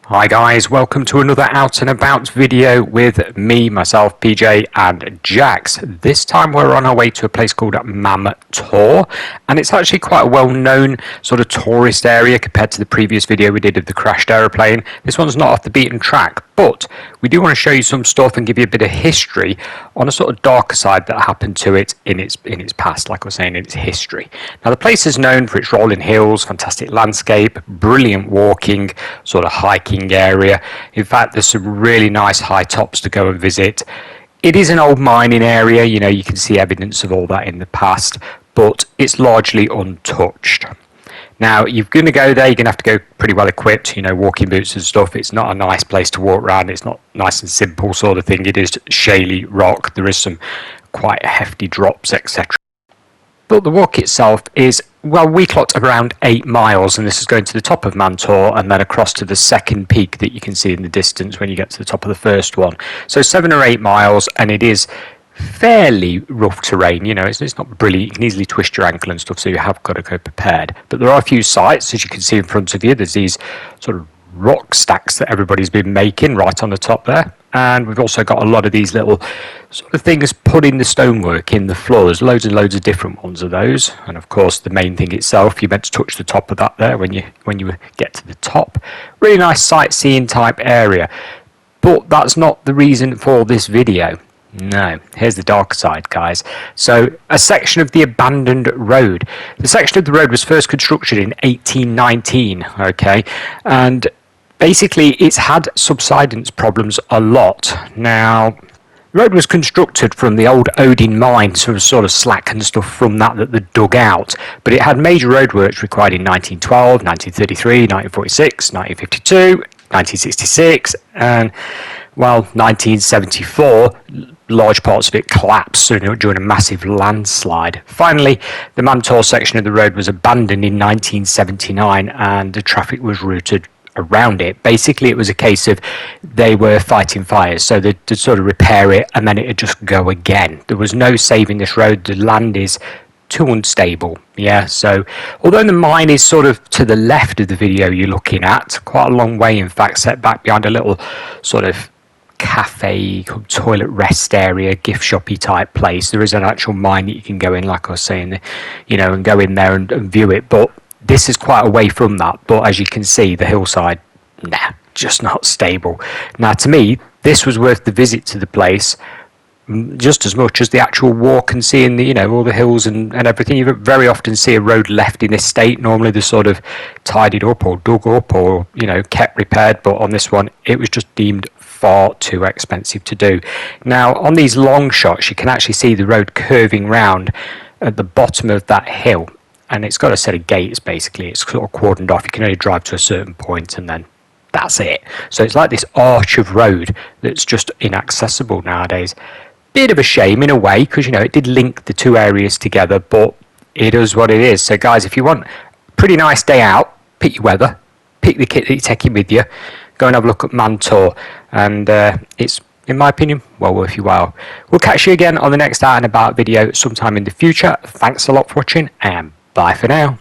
Hi guys, welcome to another out and about video with me, myself, PJ and Jax. This time we're on our way to a place called Mam Tor, and it's actually quite a well-known sort of tourist area compared to the previous video we did of the crashed aeroplane. This one's not off the beaten track, but we do want to show you some stuff and give you a bit of history on a sort of darker side that happened to it in its past, like I was saying, in its history. Now the place is known for its rolling hills, fantastic landscape, brilliant walking, sort of hiking area. In fact, there's some really nice high tops to go and visit. It is an old mining area, you know, you can see evidence of all that in the past, but it's largely untouched. Now, you're going to go there, you're going to have to go pretty well equipped, you know, walking boots and stuff. It's not a nice place to walk around. It's not nice and simple sort of thing. It is shaly rock. There is some quite hefty drops, etc. But the walk itself is, well, we clocked around 8 miles, and this is going to the top of Mam Tor and then across to the second peak that you can see in the distance when you get to the top of the first one. So 7 or 8 miles, and it is fairly rough terrain. You know, it's not brilliant. You can easily twist your ankle and stuff, so you have got to go prepared. But there are a few sites, as you can see in front of you. There's these sort of rock stacks that everybody's been making right on the top there, and we've also got a lot of these little sort of things putting the stonework in the floor. There's loads and loads of different ones of those, and of course the main thing itself, you're meant to touch the top of that there when you get to the top. Really nice sightseeing type area, but that's not the reason for this video. No, here's the dark side, guys. So a section of the abandoned road. The section of the road was first constructed in 1819, okay, and basically it's had subsidence problems a lot. Now, the road was constructed from the old Odin mine, so it was sort of slack and stuff from that they dug out, but it had major roadworks required in 1912, 1933, 1946, 1952, 1966, and well, 1974, large parts of it collapsed during a massive landslide. Finally, the Mam Tor section of the road was abandoned in 1979 and the traffic was routed around it. Basically, it was a case of they were fighting fires, so they'd sort of repair it and then it'd just go again. There was no saving this road. The land is too unstable. Yeah, so although the mine is sort of to the left of the video you're looking at, quite a long way in fact, set back behind a little sort of cafe, toilet rest area, gift shoppy type place. There is an actual mine that you can go in, like I was saying, you know, and go in there and view it, but this is quite away from that. But as you can see, the hillside, nah, just not stable. Now to me, this was worth the visit to the place just as much as the actual walk and seeing the, you know, all the hills and everything. You very often see a road left in this state. Normally they're sort of tidied up or dug up or, you know, kept repaired, but on this one it was just deemed far too expensive to do. Now on these long shots you can actually see the road curving round at the bottom of that hill, and it's got a set of gates. Basically it's sort of cordoned off. You can only drive to a certain point and then that's it. So it's like this arch of road that's just inaccessible nowadays. Bit of a shame in a way, because you know it did link the two areas together, but it is what it is. So guys, if you want a pretty nice day out, pick your weather, pick the kit that you're taking with you, go and have a look at Mam Tor, and it's, in my opinion, well worth your while. We'll catch you again on the next out and about video sometime in the future. Thanks a lot for watching, and bye for now.